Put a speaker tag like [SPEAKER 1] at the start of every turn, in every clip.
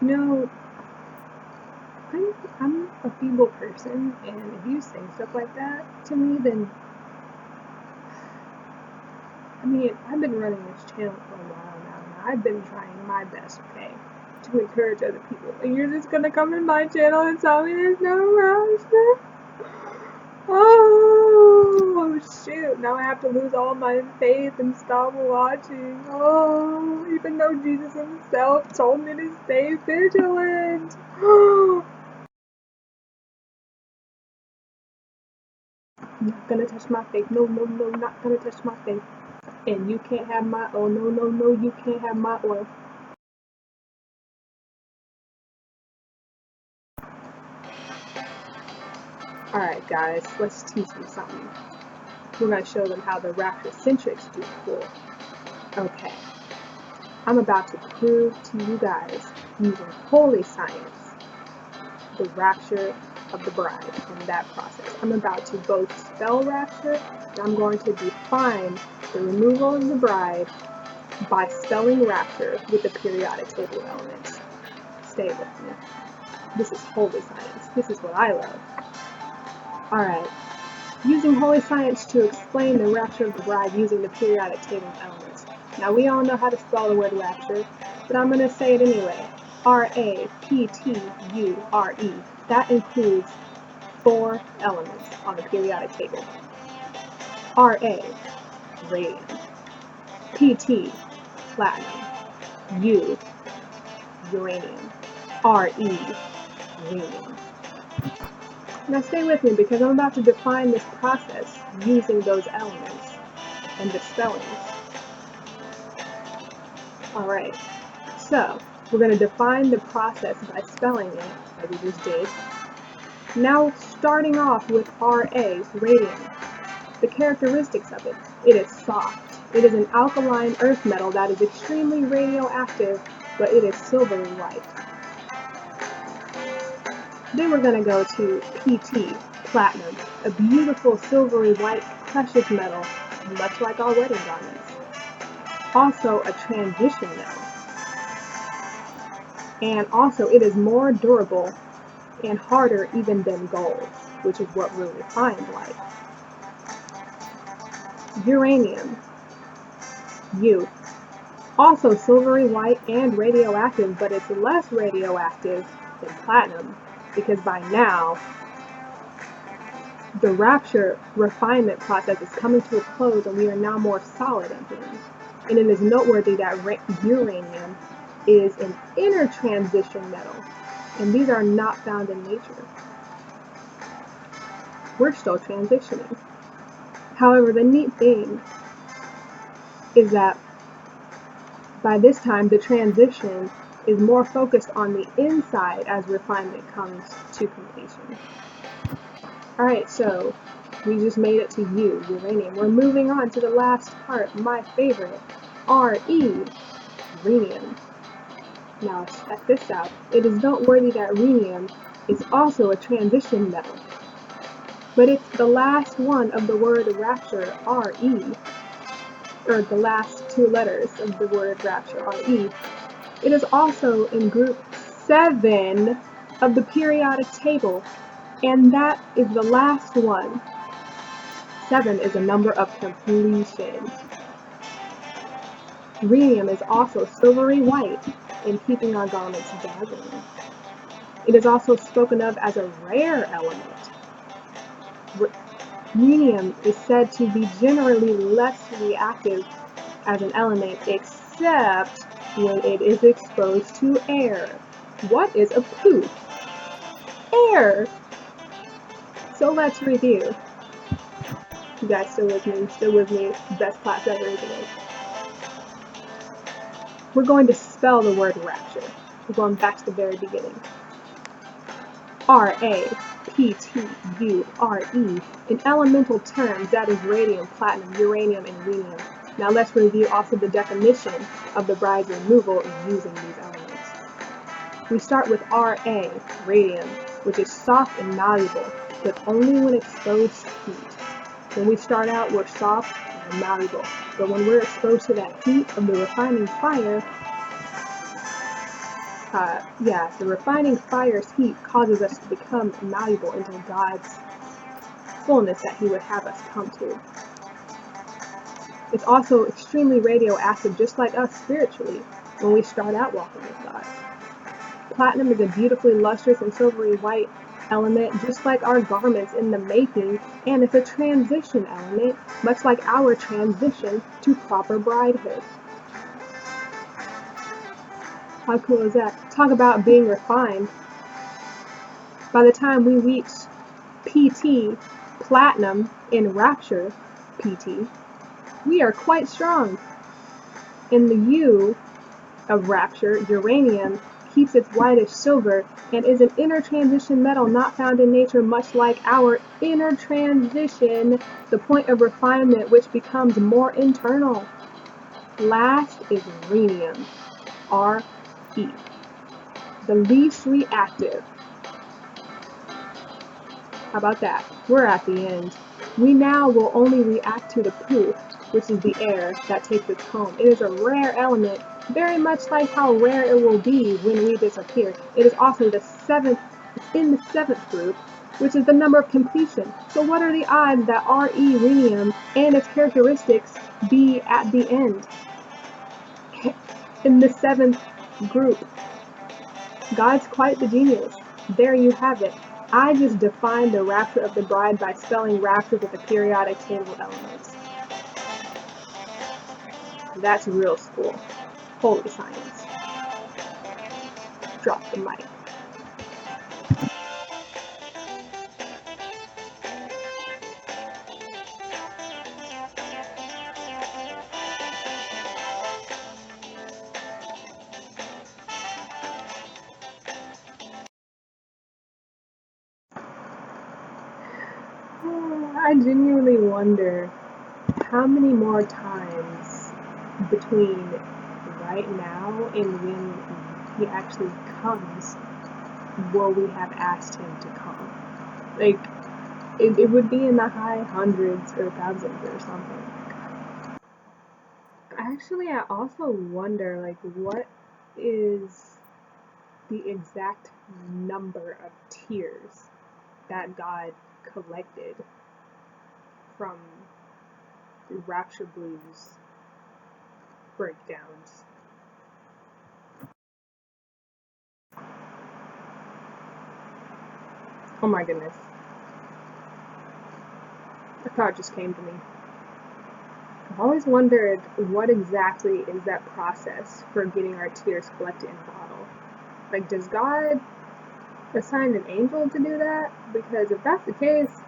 [SPEAKER 1] You know, I'm a feeble person, and if you say stuff like that to me, then I mean, I've been running this channel for a while now, and I've been trying my best, okay, to encourage other people. And you're just gonna come in my channel and tell me there's no rapture? Oh shoot! Now I have to lose all my faith and stop watching. Oh, even though Jesus himself told me to stay vigilant. Not gonna touch my faith. No, no, no, not gonna touch my faith. And you can't have my oil. No, no, no, you can't have my oil. Alright guys, let's teach them something. We're gonna show them how the rapture-centrics do cool. Okay. I'm about to prove to you guys, using holy science, the rapture of the bride and that process. I'm about to both spell rapture, and I'm going to define the removal of the bride by spelling rapture with the periodic table elements. Stay with me. This is holy science. This is what I love. Alright. Using holy science to explain the rapture of the bride using the periodic table elements. Now we all know how to spell the word rapture, but I'm going to say it anyway. R-A-P-T-U-R-E. That includes 4 elements on the periodic table. Ra, radium. Pt, platinum. U, uranium. Re, rhenium. Now stay with me because I'm about to define this process using those elements and the spellings. Alright, so we're going to define the process by spelling it, as we just did. Now starting off with Ra, radium. The characteristics of it. It is soft. It is an alkaline earth metal that is extremely radioactive, but it is silvery white. Then we're going to go to Pt, platinum, a beautiful silvery white precious metal, much like our wedding garments. Also a transition metal. And also it is more durable and harder even than gold, which is what we're refined like. Uranium, U, also silvery white and radioactive, but it's less radioactive than platinum, because by now the rapture refinement process is coming to a close and we are now more solid in things. And it is noteworthy that uranium is an inner transition metal, and these are not found in nature. We're still transitioning. However, the neat thing is that by this time the transition is more focused on the inside as refinement comes to completion. Alright, so we just made it to U, uranium. We're moving on to the last part, my favorite, Re, rhenium. Now check this out. It is noteworthy that rhenium is also a transition metal, but it's the last one of the word rapture, Re, or the last 2 letters of the word rapture, Re. It is also in group 7 of the periodic table, and that is the last one. 7 is a number of completion. Rhenium is also silvery white in keeping our garments dazzling. It is also spoken of as a rare element. Rhenium is said to be generally less reactive as an element, except when it is exposed to air. What is a poof? Air! So let's review. You guys still with me? Still with me? Best class ever, isn't it? We're going to spell the word rapture. We're going back to the very beginning. R-A-P-T-U-R-E. In elemental terms, that is radium, platinum, uranium, and rhenium. Now let's review also the definition of the bride's removal using these elements. We start with Ra, radium, which is soft and malleable, but only when exposed to heat. When we start out, we're soft and malleable, but when we're exposed to that heat of the refining fire, Yeah, the refining fire's heat causes us to become malleable into God's fullness that He would have us come to. It's also extremely radioactive, just like us spiritually, when we start out walking with God. Platinum is a beautifully lustrous and silvery white element, just like our garments in the making, and it's a transition element, much like our transition to proper bridehood. How cool is that? Talk about being refined. By the time we reach PT, platinum, in rapture, PT, we are quite strong. In the U of rapture, uranium keeps its whitish silver and is an inner transition metal not found in nature, much like our inner transition, the point of refinement which becomes more internal. Last is rhenium, Re, the least reactive. How about that? We're at the end. We now will only react to the poof, which is the air that takes us home. It is a rare element, very much like how rare it will be when we disappear. It is also in the seventh group, which is the number of completion. So what are the odds that Re rhenium and its characteristics be at the end? In the seventh group. God's quite the genius. There you have it. I just defined the rapture of the bride by spelling rapture with the periodic table elements. That's real school. Holy science. Drop the mic. I genuinely wonder how many more times between right now and when He actually comes will we have asked Him to come. Like, it would be in the high hundreds or thousands or something. Actually, I also wonder, like, what is the exact number of tears that God collected from Rapture Blues breakdowns. Oh my goodness. A thought just came to me. I've always wondered what exactly is that process for getting our tears collected in a bottle. Like, does God assign an angel to do that? Because if that's the case,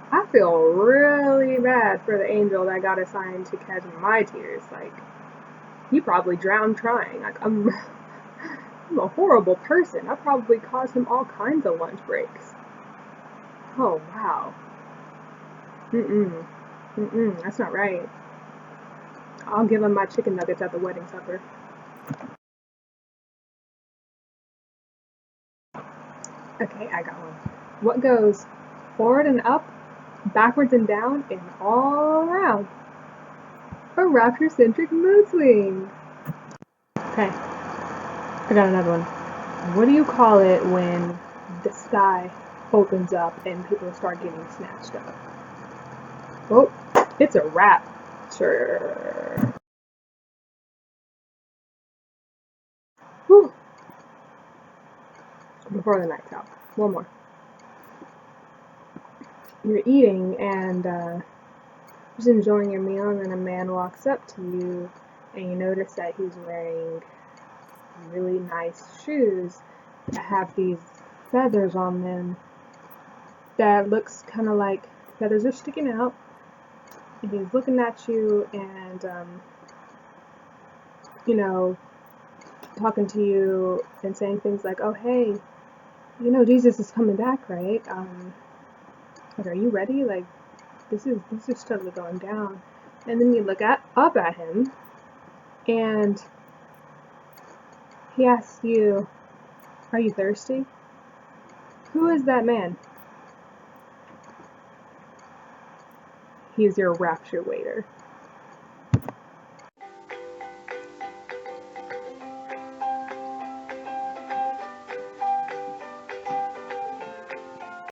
[SPEAKER 1] I feel really bad for the angel that got assigned to catch my tears. Like, he probably drowned trying. Like, I'm a horrible person. I probably caused him all kinds of lunch breaks. Oh, wow. That's not right. I'll give him my chicken nuggets at the wedding supper. Okay, I got one. What goes forward and up, backwards and down, and all around? A rapture-centric mood swing. Okay, I got another one. What do you call it when the sky opens up and people start getting snatched up? Oh, it's a rapture. Whew. Before the night's out. One more. You're eating and just enjoying your meal, and then a man walks up to you and you notice that he's wearing really nice shoes that have these feathers on them that looks kind of like feathers are sticking out, and he's looking at you and talking to you and saying things like, oh hey, Jesus is coming back, right? Like, are you ready? Like, this is totally going down. And then you look up at him and he asks you, are you thirsty? Who is that man? He's your rapture waiter.